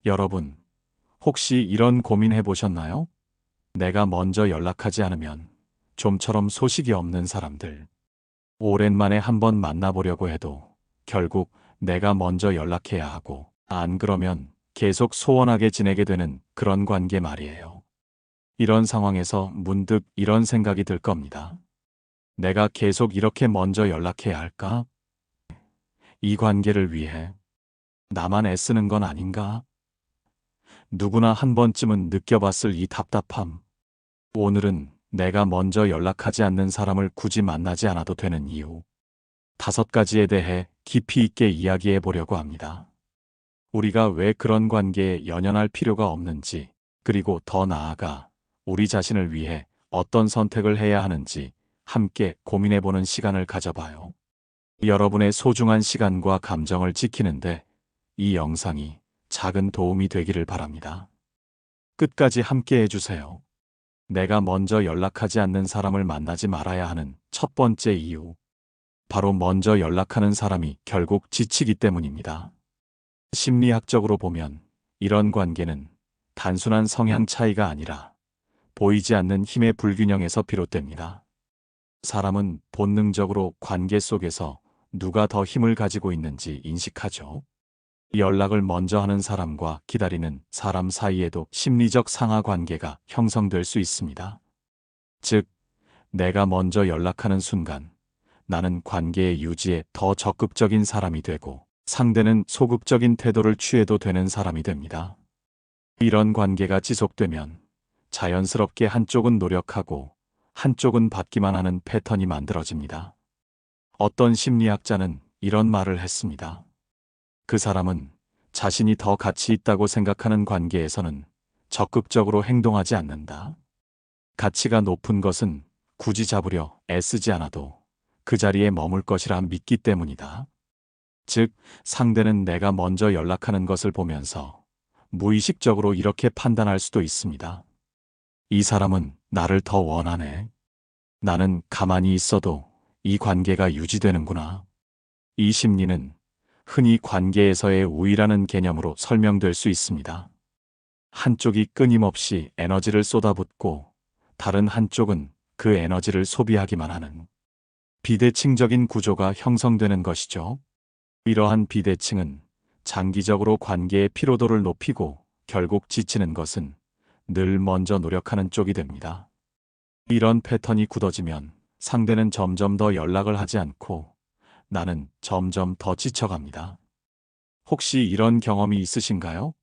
여러분, 혹시 이런 고민 해보셨나요? 내가 먼저 연락하지 않으면 좀처럼 소식이 없는 사람들. 오랜만에 한번 만나보려고 해도 결국 내가 먼저 연락해야 하고, 안 그러면 계속 소원하게 지내게 되는 그런 관계 말이에요. 이런 상황에서 문득 이런 생각이 들 겁니다. 내가 계속 이렇게 먼저 연락해야 할까? 이 관계를 위해 나만 애쓰는 건 아닌가? 누구나 한 번쯤은 느껴봤을 이 답답함. 오늘은 내가 먼저 연락하지 않는 사람을 굳이 만나지 않아도 되는 이유 5가지에 대해 깊이 있게 이야기해 보려고 합니다. 우리가 왜 그런 관계에 연연할 필요가 없는지, 그리고 더 나아가 우리 자신을 위해 어떤 선택을 해야 하는지 함께 고민해 보는 시간을 가져봐요. 여러분의 소중한 시간과 감정을 지키는데 이 영상이 작은 도움이 되기를 바랍니다. 끝까지 함께 해주세요. 내가 먼저 연락하지 않는 사람을 만나지 말아야 하는 첫 번째 이유. 바로 먼저 연락하는 사람이 결국 지치기 때문입니다. 심리학적으로 보면 이런 관계는 단순한 성향 차이가 아니라 보이지 않는 힘의 불균형에서 비롯됩니다. 사람은 본능적으로 관계 속에서 누가 더 힘을 가지고 있는지 인식하죠. 연락을 먼저 하는 사람과 기다리는 사람 사이에도 심리적 상하 관계가 형성될 수 있습니다. 즉, 내가 먼저 연락하는 순간 나는 관계의 유지에 더 적극적인 사람이 되고 상대는 소극적인 태도를 취해도 되는 사람이 됩니다. 이런 관계가 지속되면 자연스럽게 한쪽은 노력하고 한쪽은 받기만 하는 패턴이 만들어집니다. 어떤 심리학자는 이런 말을 했습니다. 그 사람은 자신이 더 가치 있다고 생각하는 관계에서는 적극적으로 행동하지 않는다. 가치가 높은 것은 굳이 잡으려 애쓰지 않아도 그 자리에 머물 것이라 믿기 때문이다. 즉, 상대는 내가 먼저 연락하는 것을 보면서 무의식적으로 이렇게 판단할 수도 있습니다. 이 사람은 나를 더 원하네. 나는 가만히 있어도 이 관계가 유지되는구나. 이 심리는 흔히 관계에서의 우위라는 개념으로 설명될 수 있습니다. 한쪽이 끊임없이 에너지를 쏟아붓고 다른 한쪽은 그 에너지를 소비하기만 하는 비대칭적인 구조가 형성되는 것이죠. 이러한 비대칭은 장기적으로 관계의 피로도를 높이고 결국 지치는 것은 늘 먼저 노력하는 쪽이 됩니다. 이런 패턴이 굳어지면 상대는 점점 더 연락을 하지 않고 나는 점점 더 지쳐갑니다. 혹시 이런 경험이 있으신가요?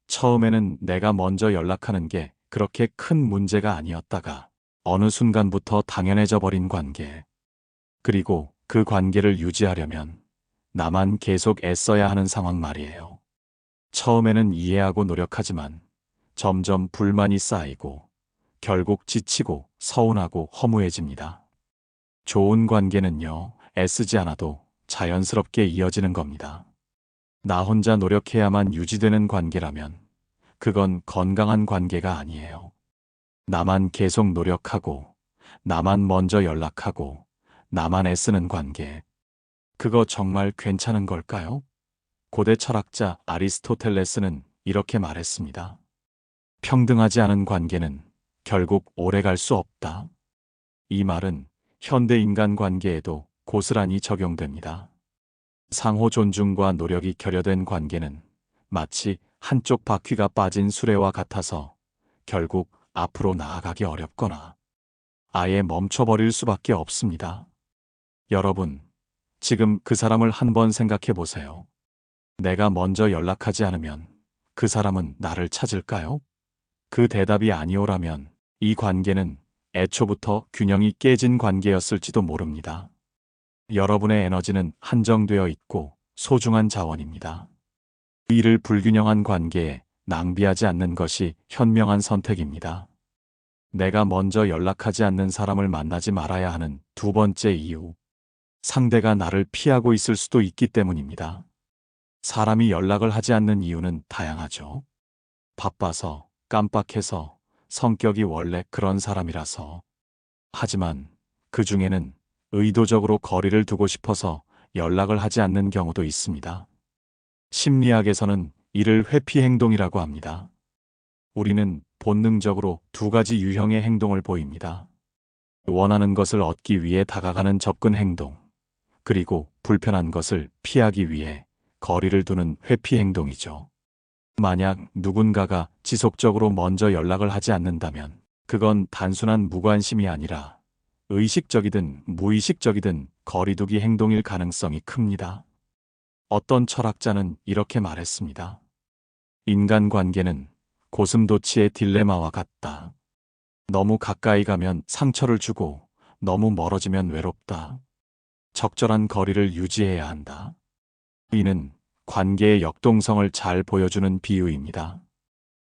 처음에는 내가 먼저 연락하는 게 그렇게 큰 문제가 아니었다가 어느 순간부터 당연해져 버린 관계. 그리고 그 관계를 유지하려면 나만 계속 애써야 하는 상황 말이에요. 처음에는 이해하고 노력하지만 점점 불만이 쌓이고 결국 지치고 서운하고 허무해집니다. 좋은 관계는요, 애쓰지 않아도 자연스럽게 이어지는 겁니다. 나 혼자 노력해야만 유지되는 관계라면 그건 건강한 관계가 아니에요. 나만 계속 노력하고, 나만 먼저 연락하고, 나만 애쓰는 관계. 그거 정말 괜찮은 걸까요? 고대 철학자 아리스토텔레스는 이렇게 말했습니다. 평등하지 않은 관계는 결국 오래 갈 수 없다. 이 말은 현대 인간 관계에도 고스란히 적용됩니다. 상호 존중과 노력이 결여된 관계는 마치 한쪽 바퀴가 빠진 수레와 같아서 결국 앞으로 나아가기 어렵거나 아예 멈춰버릴 수밖에 없습니다. 여러분, 지금 그 사람을 한번 생각해 보세요. 내가 먼저 연락하지 않으면 그 사람은 나를 찾을까요? 그 대답이 아니오라면 이 관계는 애초부터 균형이 깨진 관계였을지도 모릅니다. 여러분의 에너지는 한정되어 있고 소중한 자원입니다. 이를 불균형한 관계에 낭비하지 않는 것이 현명한 선택입니다. 내가 먼저 연락하지 않는 사람을 만나지 말아야 하는 두 번째 이유. 상대가 나를 피하고 있을 수도 있기 때문입니다. 사람이 연락을 하지 않는 이유는 다양하죠. 바빠서, 깜빡해서, 성격이 원래 그런 사람이라서. 하지만 그 중에는 의도적으로 거리를 두고 싶어서 연락을 하지 않는 경우도 있습니다. 심리학에서는 이를 회피 행동이라고 합니다. 우리는 본능적으로 두 가지 유형의 행동을 보입니다. 원하는 것을 얻기 위해 다가가는 접근 행동, 그리고 불편한 것을 피하기 위해 거리를 두는 회피 행동이죠. 만약 누군가가 지속적으로 먼저 연락을 하지 않는다면 그건 단순한 무관심이 아니라 의식적이든 무의식적이든 거리두기 행동일 가능성이 큽니다. 어떤 철학자는 이렇게 말했습니다. 인간관계는 고슴도치의 딜레마와 같다. 너무 가까이 가면 상처를 주고 너무 멀어지면 외롭다. 적절한 거리를 유지해야 한다. 이는 관계의 역동성을 잘 보여주는 비유입니다.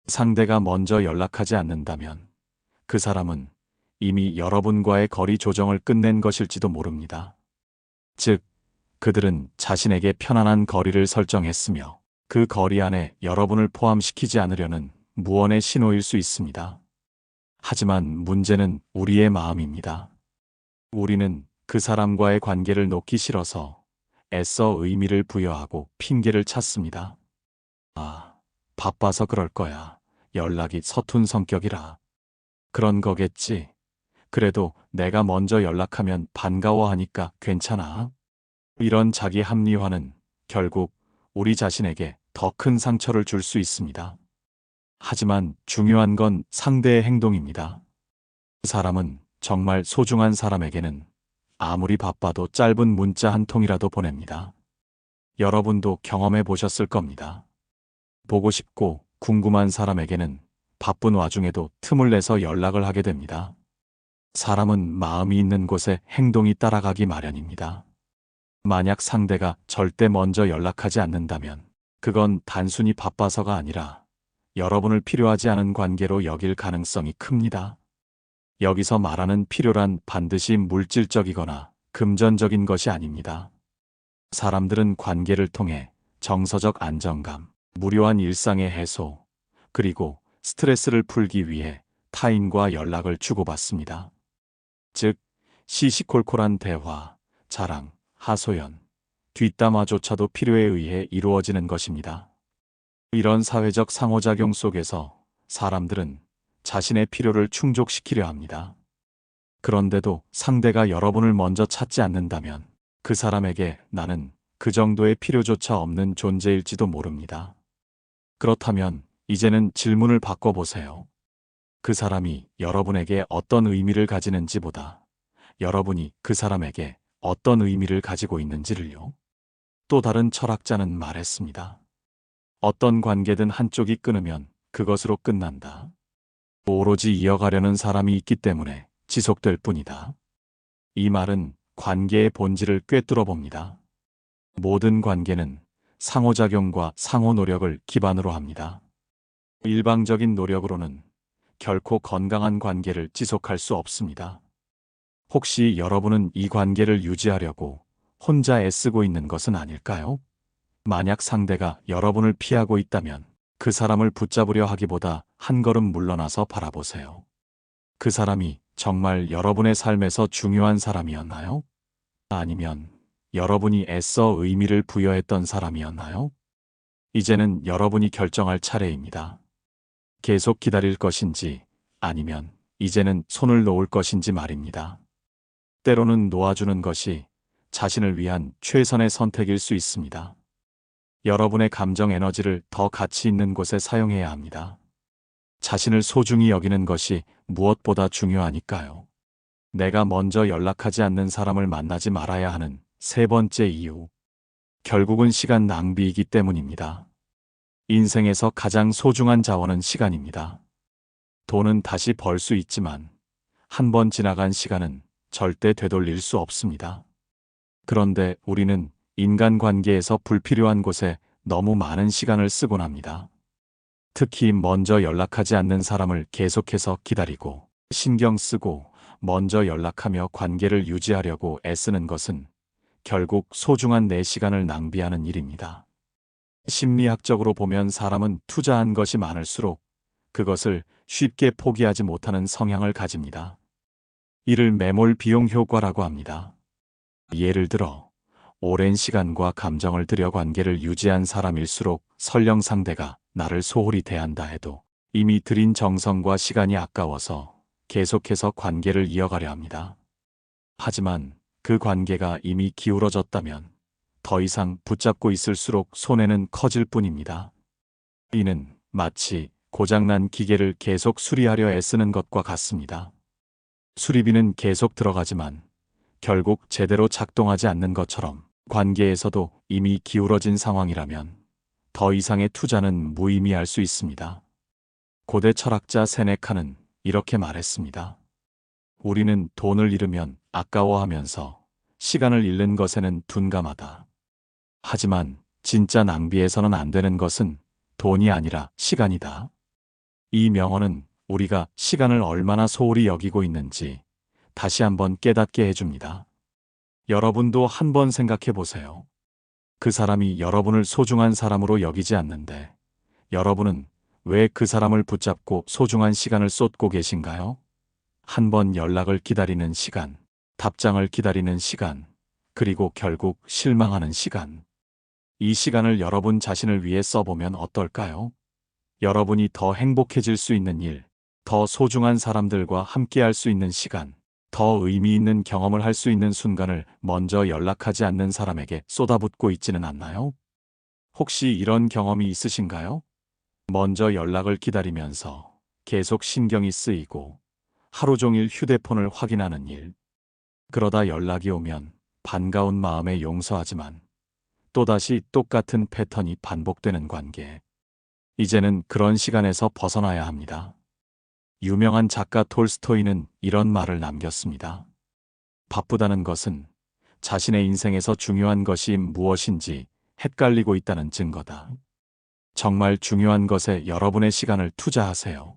상대가 먼저 연락하지 않는다면 그 사람은 이미 여러분과의 거리 조정을 끝낸 것일지도 모릅니다. 즉, 그들은 자신에게 편안한 거리를 설정했으며 그 거리 안에 여러분을 포함시키지 않으려는 무언의 신호일 수 있습니다. 하지만 문제는 우리의 마음입니다. 우리는 그 사람과의 관계를 놓기 싫어서 애써 의미를 부여하고 핑계를 찾습니다. 아, 바빠서 그럴 거야. 연락이 서툰 성격이라. 그런 거겠지. 그래도 내가 먼저 연락하면 반가워하니까 괜찮아. 이런 자기 합리화는 결국 우리 자신에게 더 큰 상처를 줄 수 있습니다. 하지만 중요한 건 상대의 행동입니다. 그 사람은 정말 소중한 사람에게는 아무리 바빠도 짧은 문자 한 통이라도 보냅니다. 여러분도 경험해 보셨을 겁니다. 보고 싶고 궁금한 사람에게는 바쁜 와중에도 틈을 내서 연락을 하게 됩니다. 사람은 마음이 있는 곳에 행동이 따라가기 마련입니다. 만약 상대가 절대 먼저 연락하지 않는다면 그건 단순히 바빠서가 아니라 여러분을 필요하지 않은 관계로 여길 가능성이 큽니다. 여기서 말하는 필요란 반드시 물질적이거나 금전적인 것이 아닙니다. 사람들은 관계를 통해 정서적 안정감, 무료한 일상의 해소, 그리고 스트레스를 풀기 위해 타인과 연락을 주고받습니다. 즉, 시시콜콜한 대화, 자랑, 하소연, 뒷담화조차도 필요에 의해 이루어지는 것입니다. 이런 사회적 상호작용 속에서 사람들은 자신의 필요를 충족시키려 합니다. 그런데도 상대가 여러분을 먼저 찾지 않는다면 그 사람에게 나는 그 정도의 필요조차 없는 존재일지도 모릅니다. 그렇다면 이제는 질문을 바꿔보세요. 그 사람이 여러분에게 어떤 의미를 가지는지보다 여러분이 그 사람에게 어떤 의미를 가지고 있는지를요. 또 다른 철학자는 말했습니다. 어떤 관계든 한쪽이 끊으면 그것으로 끝난다. 오로지 이어가려는 사람이 있기 때문에 지속될 뿐이다. 이 말은 관계의 본질을 꿰뚫어 봅니다. 모든 관계는 상호작용과 상호노력을 기반으로 합니다. 일방적인 노력으로는 결코 건강한 관계를 지속할 수 없습니다. 혹시 여러분은 이 관계를 유지하려고 혼자 애쓰고 있는 것은 아닐까요? 만약 상대가 여러분을 피하고 있다면 그 사람을 붙잡으려 하기보다 한 걸음 물러나서 바라보세요. 그 사람이 정말 여러분의 삶에서 중요한 사람이었나요? 아니면 여러분이 애써 의미를 부여했던 사람이었나요? 이제는 여러분이 결정할 차례입니다. 계속 기다릴 것인지 아니면 이제는 손을 놓을 것인지 말입니다. 때로는 놓아주는 것이 자신을 위한 최선의 선택일 수 있습니다. 여러분의 감정 에너지를 더 가치 있는 곳에 사용해야 합니다. 자신을 소중히 여기는 것이 무엇보다 중요하니까요. 내가 먼저 연락하지 않는 사람을 만나지 말아야 하는 세 번째 이유. 결국은 시간 낭비이기 때문입니다. 인생에서 가장 소중한 자원은 시간입니다. 돈은 다시 벌 수 있지만 한 번 지나간 시간은 절대 되돌릴 수 없습니다. 그런데 우리는 인간관계에서 불필요한 곳에 너무 많은 시간을 쓰곤 합니다. 특히 먼저 연락하지 않는 사람을 계속해서 기다리고 신경 쓰고 먼저 연락하며 관계를 유지하려고 애쓰는 것은 결국 소중한 내 시간을 낭비하는 일입니다. 심리학적으로 보면 사람은 투자한 것이 많을수록 그것을 쉽게 포기하지 못하는 성향을 가집니다. 이를 매몰 비용 효과라고 합니다. 예를 들어 오랜 시간과 감정을 들여 관계를 유지한 사람일수록 설령 상대가 나를 소홀히 대한다 해도 이미 들인 정성과 시간이 아까워서 계속해서 관계를 이어가려 합니다. 하지만 그 관계가 이미 기울어졌다면 더 이상 붙잡고 있을수록 손해는 커질 뿐입니다. 이는 마치 고장난 기계를 계속 수리하려 애쓰는 것과 같습니다. 수리비는 계속 들어가지만 결국 제대로 작동하지 않는 것처럼 관계에서도 이미 기울어진 상황이라면 더 이상의 투자는 무의미할 수 있습니다. 고대 철학자 세네카는 이렇게 말했습니다. 우리는 돈을 잃으면 아까워하면서 시간을 잃는 것에는 둔감하다. 하지만 진짜 낭비해서는 안 되는 것은 돈이 아니라 시간이다. 이 명언은 우리가 시간을 얼마나 소홀히 여기고 있는지 다시 한번 깨닫게 해줍니다. 여러분도 한번 생각해 보세요. 그 사람이 여러분을 소중한 사람으로 여기지 않는데 여러분은 왜 그 사람을 붙잡고 소중한 시간을 쏟고 계신가요? 한 번 연락을 기다리는 시간, 답장을 기다리는 시간, 그리고 결국 실망하는 시간. 이 시간을 여러분 자신을 위해 써보면 어떨까요? 여러분이 더 행복해질 수 있는 일, 더 소중한 사람들과 함께할 수 있는 시간, 더 의미 있는 경험을 할 수 있는 순간을 먼저 연락하지 않는 사람에게 쏟아붓고 있지는 않나요? 혹시 이런 경험이 있으신가요? 먼저 연락을 기다리면서 계속 신경이 쓰이고 하루 종일 휴대폰을 확인하는 일. 그러다 연락이 오면 반가운 마음에 용서하지만 또다시 똑같은 패턴이 반복되는 관계. 이제는 그런 시간에서 벗어나야 합니다. 유명한 작가 톨스토이는 이런 말을 남겼습니다. 바쁘다는 것은 자신의 인생에서 중요한 것이 무엇인지 헷갈리고 있다는 증거다. 정말 중요한 것에 여러분의 시간을 투자하세요.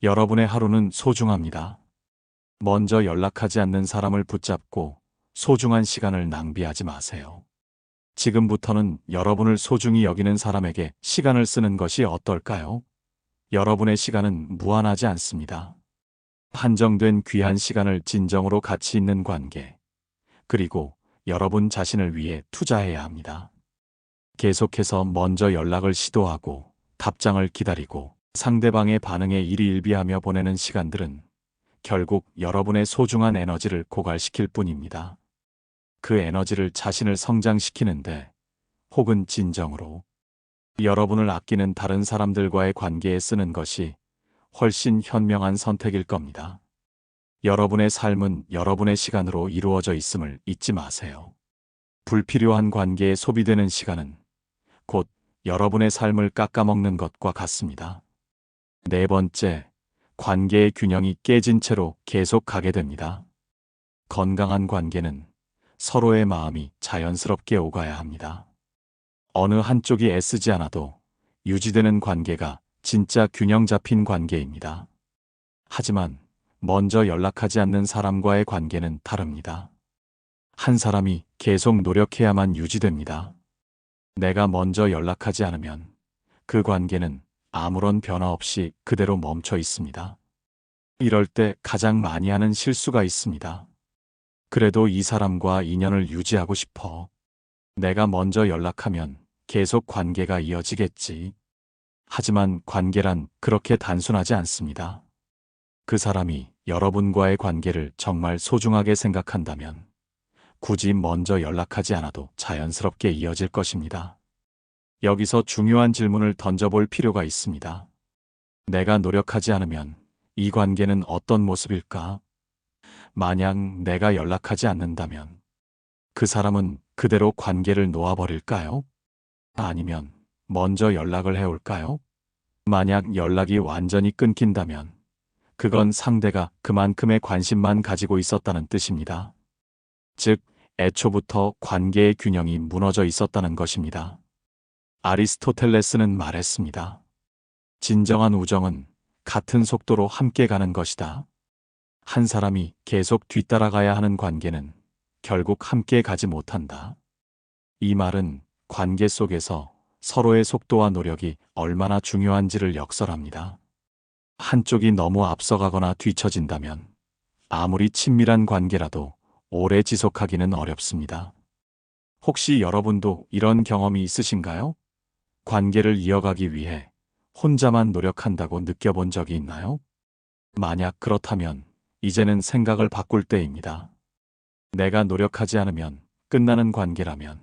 여러분의 하루는 소중합니다. 먼저 연락하지 않는 사람을 붙잡고 소중한 시간을 낭비하지 마세요. 지금부터는 여러분을 소중히 여기는 사람에게 시간을 쓰는 것이 어떨까요? 여러분의 시간은 무한하지 않습니다. 한정된 귀한 시간을 진정으로 가치 있는 관계, 그리고 여러분 자신을 위해 투자해야 합니다. 계속해서 먼저 연락을 시도하고 답장을 기다리고 상대방의 반응에 일희일비하며 보내는 시간들은 결국 여러분의 소중한 에너지를 고갈시킬 뿐입니다. 그 에너지를 자신을 성장시키는데 혹은 진정으로 여러분을 아끼는 다른 사람들과의 관계에 쓰는 것이 훨씬 현명한 선택일 겁니다. 여러분의 삶은 여러분의 시간으로 이루어져 있음을 잊지 마세요. 불필요한 관계에 소비되는 시간은 곧 여러분의 삶을 깎아먹는 것과 같습니다. 네 번째, 관계의 균형이 깨진 채로 계속 가게 됩니다. 건강한 관계는 서로의 마음이 자연스럽게 오가야 합니다. 어느 한쪽이 애쓰지 않아도 유지되는 관계가 진짜 균형 잡힌 관계입니다. 하지만 먼저 연락하지 않는 사람과의 관계는 다릅니다. 한 사람이 계속 노력해야만 유지됩니다. 내가 먼저 연락하지 않으면 그 관계는 아무런 변화 없이 그대로 멈춰 있습니다. 이럴 때 가장 많이 하는 실수가 있습니다. 그래도 이 사람과 인연을 유지하고 싶어. 내가 먼저 연락하면 계속 관계가 이어지겠지. 하지만 관계란 그렇게 단순하지 않습니다. 그 사람이 여러분과의 관계를 정말 소중하게 생각한다면 굳이 먼저 연락하지 않아도 자연스럽게 이어질 것입니다. 여기서 중요한 질문을 던져볼 필요가 있습니다. 내가 노력하지 않으면 이 관계는 어떤 모습일까? 만약 내가 연락하지 않는다면 그 사람은 그대로 관계를 놓아버릴까요? 아니면 먼저 연락을 해올까요? 만약 연락이 완전히 끊긴다면 그건 상대가 그만큼의 관심만 가지고 있었다는 뜻입니다. 즉, 애초부터 관계의 균형이 무너져 있었다는 것입니다. 아리스토텔레스는 말했습니다. 진정한 우정은 같은 속도로 함께 가는 것이다. 한 사람이 계속 뒤따라가야 하는 관계는 결국 함께 가지 못한다. 이 말은 관계 속에서 서로의 속도와 노력이 얼마나 중요한지를 역설합니다. 한쪽이 너무 앞서가거나 뒤처진다면 아무리 친밀한 관계라도 오래 지속하기는 어렵습니다. 혹시 여러분도 이런 경험이 있으신가요? 관계를 이어가기 위해 혼자만 노력한다고 느껴본 적이 있나요? 만약 그렇다면 이제는 생각을 바꿀 때입니다. 내가 노력하지 않으면 끝나는 관계라면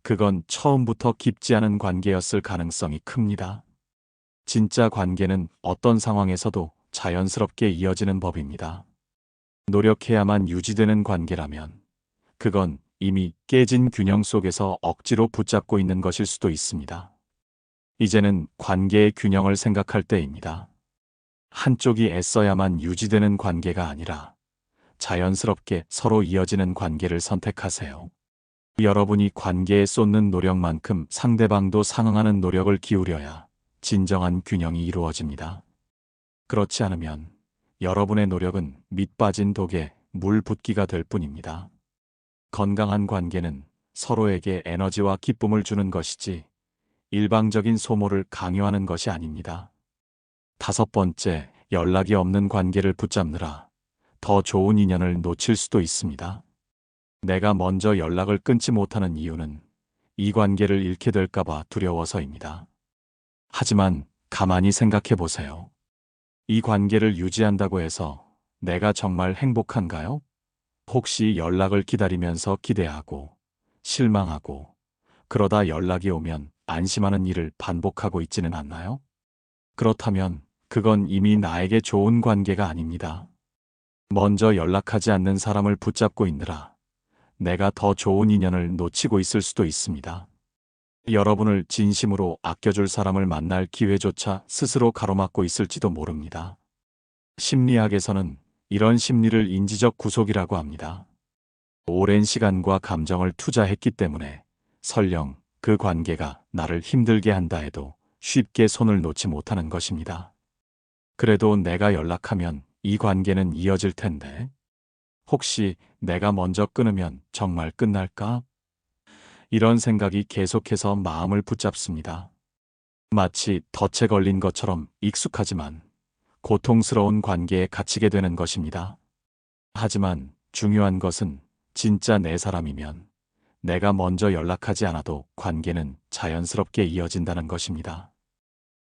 그건 처음부터 깊지 않은 관계였을 가능성이 큽니다. 진짜 관계는 어떤 상황에서도 자연스럽게 이어지는 법입니다. 노력해야만 유지되는 관계라면 그건 이미 깨진 균형 속에서 억지로 붙잡고 있는 것일 수도 있습니다. 이제는 관계의 균형을 생각할 때입니다. 한쪽이 애써야만 유지되는 관계가 아니라 자연스럽게 서로 이어지는 관계를 선택하세요. 여러분이 관계에 쏟는 노력만큼 상대방도 상응하는 노력을 기울여야 진정한 균형이 이루어집니다. 그렇지 않으면 여러분의 노력은 밑 빠진 독에 물 붓기가 될 뿐입니다. 건강한 관계는 서로에게 에너지와 기쁨을 주는 것이지 일방적인 소모를 강요하는 것이 아닙니다. 5번째, 연락이 없는 관계를 붙잡느라 더 좋은 인연을 놓칠 수도 있습니다. 내가 먼저 연락을 끊지 못하는 이유는 이 관계를 잃게 될까봐 두려워서입니다. 하지만 가만히 생각해 보세요. 이 관계를 유지한다고 해서 내가 정말 행복한가요? 혹시 연락을 기다리면서 기대하고 실망하고 그러다 연락이 오면 안심하는 일을 반복하고 있지는 않나요? 그렇다면 그건 이미 나에게 좋은 관계가 아닙니다. 먼저 연락하지 않는 사람을 붙잡고 있느라 내가 더 좋은 인연을 놓치고 있을 수도 있습니다. 여러분을 진심으로 아껴줄 사람을 만날 기회조차 스스로 가로막고 있을지도 모릅니다. 심리학에서는 이런 심리를 인지적 구속이라고 합니다. 오랜 시간과 감정을 투자했기 때문에 설령 그 관계가 나를 힘들게 한다 해도 쉽게 손을 놓지 못하는 것입니다. 그래도 내가 연락하면 이 관계는 이어질 텐데, 혹시 내가 먼저 끊으면 정말 끝날까? 이런 생각이 계속해서 마음을 붙잡습니다. 마치 덫에 걸린 것처럼 익숙하지만 고통스러운 관계에 갇히게 되는 것입니다. 하지만 중요한 것은 진짜 내 사람이면 내가 먼저 연락하지 않아도 관계는 자연스럽게 이어진다는 것입니다.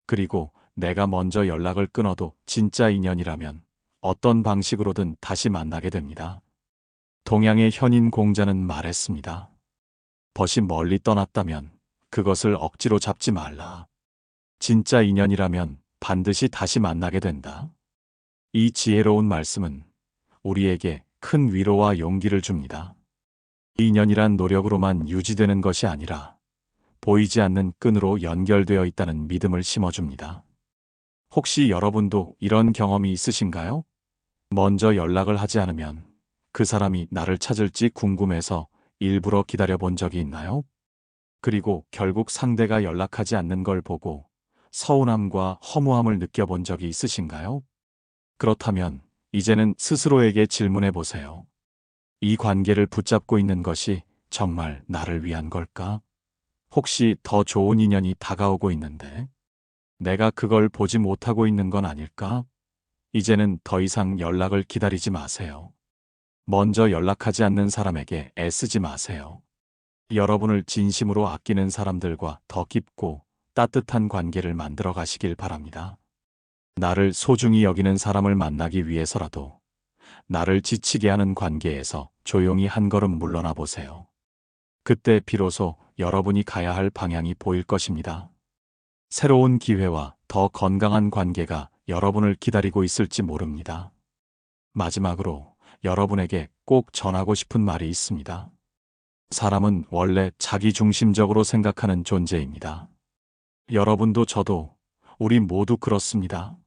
그리고 내가 먼저 연락을 끊어도 진짜 인연이라면 어떤 방식으로든 다시 만나게 됩니다. 동양의 현인 공자는 말했습니다. 벗이 멀리 떠났다면 그것을 억지로 잡지 말라. 진짜 인연이라면 반드시 다시 만나게 된다. 이 지혜로운 말씀은 우리에게 큰 위로와 용기를 줍니다. 인연이란 노력으로만 유지되는 것이 아니라 보이지 않는 끈으로 연결되어 있다는 믿음을 심어줍니다. 혹시 여러분도 이런 경험이 있으신가요? 먼저 연락을 하지 않으면 그 사람이 나를 찾을지 궁금해서 일부러 기다려 본 적이 있나요? 그리고 결국 상대가 연락하지 않는 걸 보고 서운함과 허무함을 느껴본 적이 있으신가요? 그렇다면 이제는 스스로에게 질문해 보세요. 이 관계를 붙잡고 있는 것이 정말 나를 위한 걸까? 혹시 더 좋은 인연이 다가오고 있는데 내가 그걸 보지 못하고 있는 건 아닐까? 이제는 더 이상 연락을 기다리지 마세요. 먼저 연락하지 않는 사람에게 애쓰지 마세요. 여러분을 진심으로 아끼는 사람들과 더 깊고 따뜻한 관계를 만들어 가시길 바랍니다. 나를 소중히 여기는 사람을 만나기 위해서라도 나를 지치게 하는 관계에서 조용히 한 걸음 물러나 보세요. 그때 비로소 여러분이 가야 할 방향이 보일 것입니다. 새로운 기회와 더 건강한 관계가 여러분을 기다리고 있을지 모릅니다. 마지막으로 여러분에게 꼭 전하고 싶은 말이 있습니다. 사람은 원래 자기중심적으로 생각하는 존재입니다. 여러분도 저도 우리 모두 그렇습니다.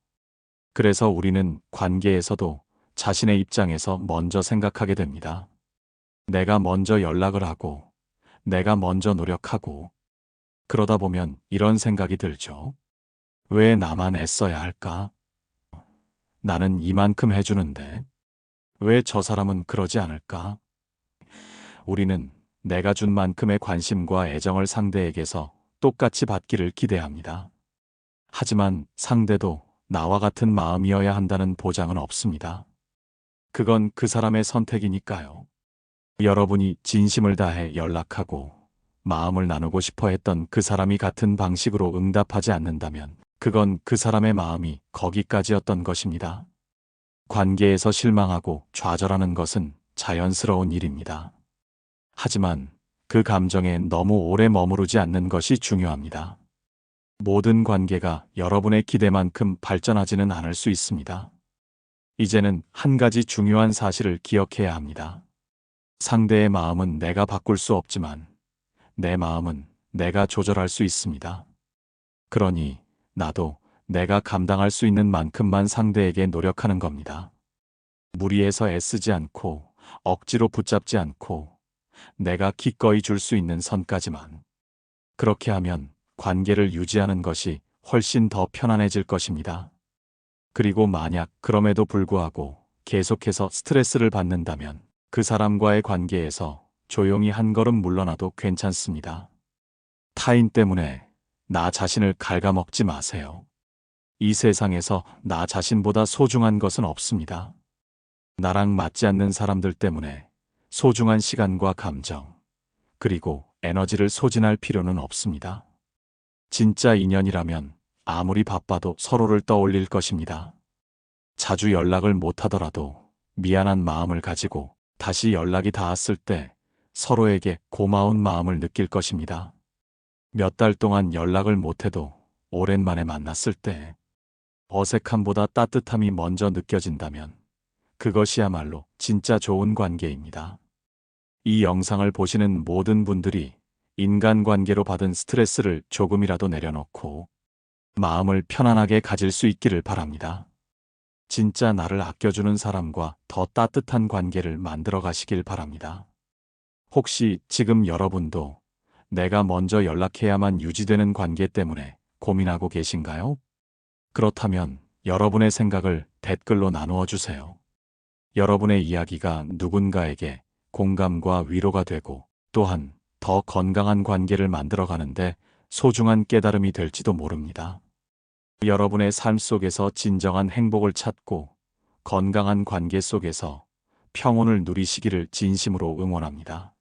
그래서 우리는 관계에서도 자신의 입장에서 먼저 생각하게 됩니다. 내가 먼저 연락을 하고 내가 먼저 노력하고 그러다 보면 이런 생각이 들죠. 왜 나만 애써야 할까? 나는 이만큼 해주는데 왜 저 사람은 그러지 않을까? 우리는 내가 준 만큼의 관심과 애정을 상대에게서 똑같이 받기를 기대합니다. 하지만 상대도 나와 같은 마음이어야 한다는 보장은 없습니다. 그건 그 사람의 선택이니까요. 여러분이 진심을 다해 연락하고 마음을 나누고 싶어 했던 그 사람이 같은 방식으로 응답하지 않는다면 그건 그 사람의 마음이 거기까지였던 것입니다. 관계에서 실망하고 좌절하는 것은 자연스러운 일입니다. 하지만 그 감정에 너무 오래 머무르지 않는 것이 중요합니다. 모든 관계가 여러분의 기대만큼 발전하지는 않을 수 있습니다. 이제는 한 가지 중요한 사실을 기억해야 합니다. 상대의 마음은 내가 바꿀 수 없지만 내 마음은 내가 조절할 수 있습니다. 그러니 나도 내가 감당할 수 있는 만큼만 상대에게 노력하는 겁니다. 무리해서 애쓰지 않고 억지로 붙잡지 않고 내가 기꺼이 줄 수 있는 선까지만. 그렇게 하면 관계를 유지하는 것이 훨씬 더 편안해질 것입니다. 그리고 만약 그럼에도 불구하고 계속해서 스트레스를 받는다면 그 사람과의 관계에서 조용히 한 걸음 물러나도 괜찮습니다. 타인 때문에 나 자신을 갉아먹지 마세요. 이 세상에서 나 자신보다 소중한 것은 없습니다. 나랑 맞지 않는 사람들 때문에 소중한 시간과 감정, 그리고 에너지를 소진할 필요는 없습니다. 진짜 인연이라면 아무리 바빠도 서로를 떠올릴 것입니다. 자주 연락을 못하더라도 미안한 마음을 가지고 다시 연락이 닿았을 때 서로에게 고마운 마음을 느낄 것입니다. 몇 달 동안 연락을 못해도 오랜만에 만났을 때 어색함보다 따뜻함이 먼저 느껴진다면 그것이야말로 진짜 좋은 관계입니다. 이 영상을 보시는 모든 분들이 인간관계로 받은 스트레스를 조금이라도 내려놓고 마음을 편안하게 가질 수 있기를 바랍니다. 진짜 나를 아껴주는 사람과 더 따뜻한 관계를 만들어 가시길 바랍니다. 혹시 지금 여러분도 내가 먼저 연락해야만 유지되는 관계 때문에 고민하고 계신가요? 그렇다면 여러분의 생각을 댓글로 나누어 주세요. 여러분의 이야기가 누군가에게 공감과 위로가 되고 또한 더 건강한 관계를 만들어가는데 소중한 깨달음이 될지도 모릅니다. 여러분의 삶 속에서 진정한 행복을 찾고 건강한 관계 속에서 평온을 누리시기를 진심으로 응원합니다.